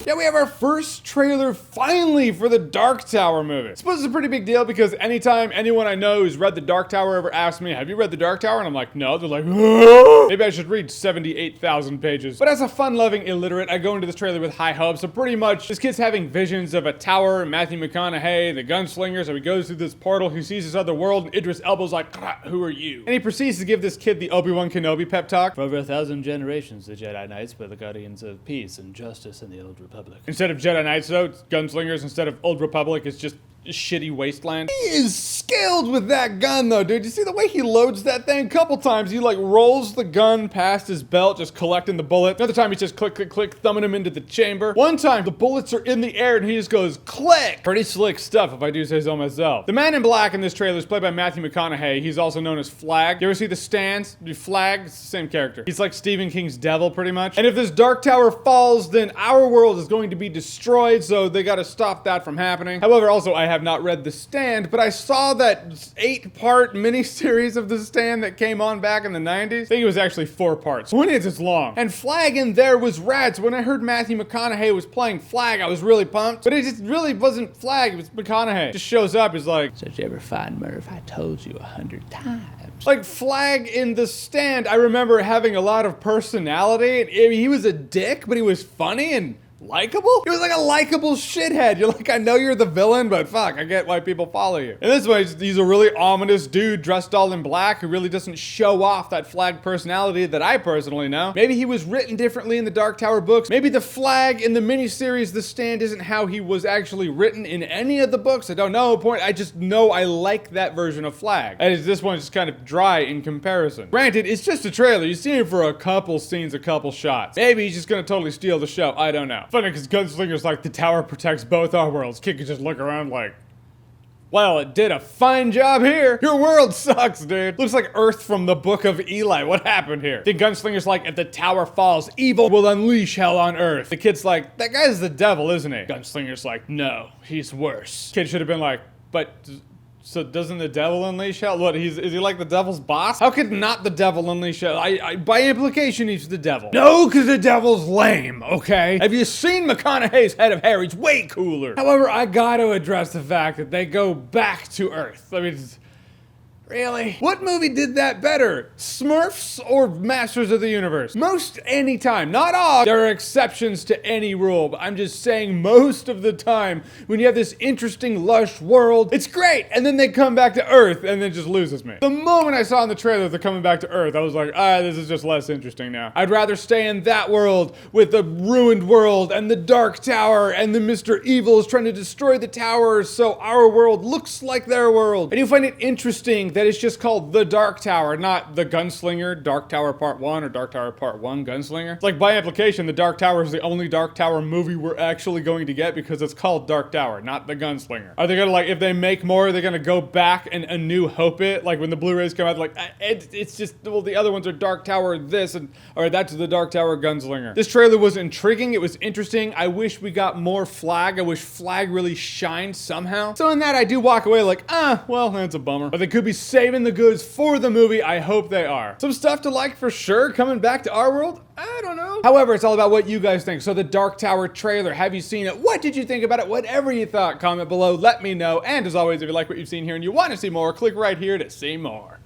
Yeah, we have our first trailer finally for the Dark Tower movie. I suppose it's a pretty big deal because anytime anyone I know who's read the Dark Tower ever asks me, have you read the Dark Tower? And I'm like, no. They're like, maybe I should read 78,000 pages. But as a fun-loving illiterate, I go into this trailer with high hopes. So pretty much, this kid's having visions of a tower, Matthew McConaughey, the gunslinger. So he goes through this portal, he sees this other world, and Idris Elba's like, who are you? And he proceeds to give this kid the Obi-Wan Kenobi pep talk. For over 1,000 generations, the Jedi Knights were the guardians of peace and justice in the Old Republic. Instead of Jedi Knights, though, it's gunslingers. Instead of Old Republic, it's just a shitty wasteland. He is skilled with that gun, though, dude. You see the way he loads that thing? A couple times, he like rolls the gun past his belt, just collecting the bullet. Another time, he's just click, click, click, thumbing him into the chamber. One time, the bullets are in the air, and he just goes click. Pretty slick stuff, if I do say so myself. The man in black in this trailer is played by Matthew McConaughey. He's also known as Flag. You ever see The Stand? Flag? It's the same character. He's like Stephen King's devil, pretty much. And if this Dark Tower falls, then our world is going to be destroyed, so they gotta stop that from happening. However, also, I have not read The Stand, but I saw that 8-part miniseries of The Stand that came on back in the 90s. I think it was actually 4 parts. When it's long. And Flag in there was rad, so when I heard Matthew McConaughey was playing Flag, I was really pumped. But it just really wasn't Flag, it was McConaughey. Just shows up, he's like, did you ever find Murph? I told you 100 times. Like Flag in The Stand, I remember having a lot of personality. He was a dick, but he was funny and likable? He was like a likable shithead. You're like, I know you're the villain, but fuck, I get why people follow you. In this way, he's a really ominous dude dressed all in black who really doesn't show off that Flag personality that I personally know. Maybe he was written differently in the Dark Tower books. Maybe the Flag in the miniseries The Stand isn't how he was actually written in any of the books. I don't know. I just know I like that version of Flag. And this one's just kind of dry in comparison. Granted, it's just a trailer. You see him for a couple scenes, a couple shots. Maybe he's just gonna totally steal the show. I don't know. Funny because Gunslinger's like, the tower protects both our worlds. Kid could just look around like, well, it did a fine job here. Your world sucks, dude. Looks like Earth from the Book of Eli. What happened here? The Gunslinger's like, if the tower falls, evil will unleash hell on Earth. The kid's like, that guy's the devil, isn't he? Gunslinger's like, no, he's worse. Kid should have been like, but so doesn't the devil unleash hell? What, is he like the devil's boss? How could not the devil unleash hell? By implication, he's the devil. No, because the devil's lame, okay? Have you seen McConaughey's head of hair? He's way cooler. However, I gotta address the fact that they go back to Earth. I mean, really? What movie did that better? Smurfs or Masters of the Universe? Most any time, not all. There are exceptions to any rule, but I'm just saying most of the time when you have this interesting, lush world, it's great. And then they come back to Earth and then it just loses me. The moment I saw in the trailer they're coming back to Earth, I was like, this is just less interesting now. I'd rather stay in that world with the ruined world and the Dark Tower and the Mr. Evil is trying to destroy the towers so our world looks like their world. And you find it interesting that it's just called The Dark Tower, not The Gunslinger, Dark Tower Part 1 or Dark Tower Part 1 Gunslinger. It's like by implication, The Dark Tower is the only Dark Tower movie we're actually going to get because it's called Dark Tower, not The Gunslinger. Are they gonna like, if they make more, they're gonna go back and A New Hope it? Like when the Blu-rays come out, like, it's just, well, the other ones are Dark Tower this, and or that's the Dark Tower Gunslinger. This trailer was intriguing, it was interesting. I wish we got more Flag. I wish Flag really shined somehow. So in that, I do walk away like, well, that's a bummer. But they could be saving the goods for the movie. I hope they are. Some stuff to like for sure coming back to our world. I don't know. However, it's all about what you guys think. So the Dark Tower trailer, have you seen it? What did you think about it? Whatever you thought, comment below, let me know. And as always, if you like what you've seen here and you want to see more, click right here to see more.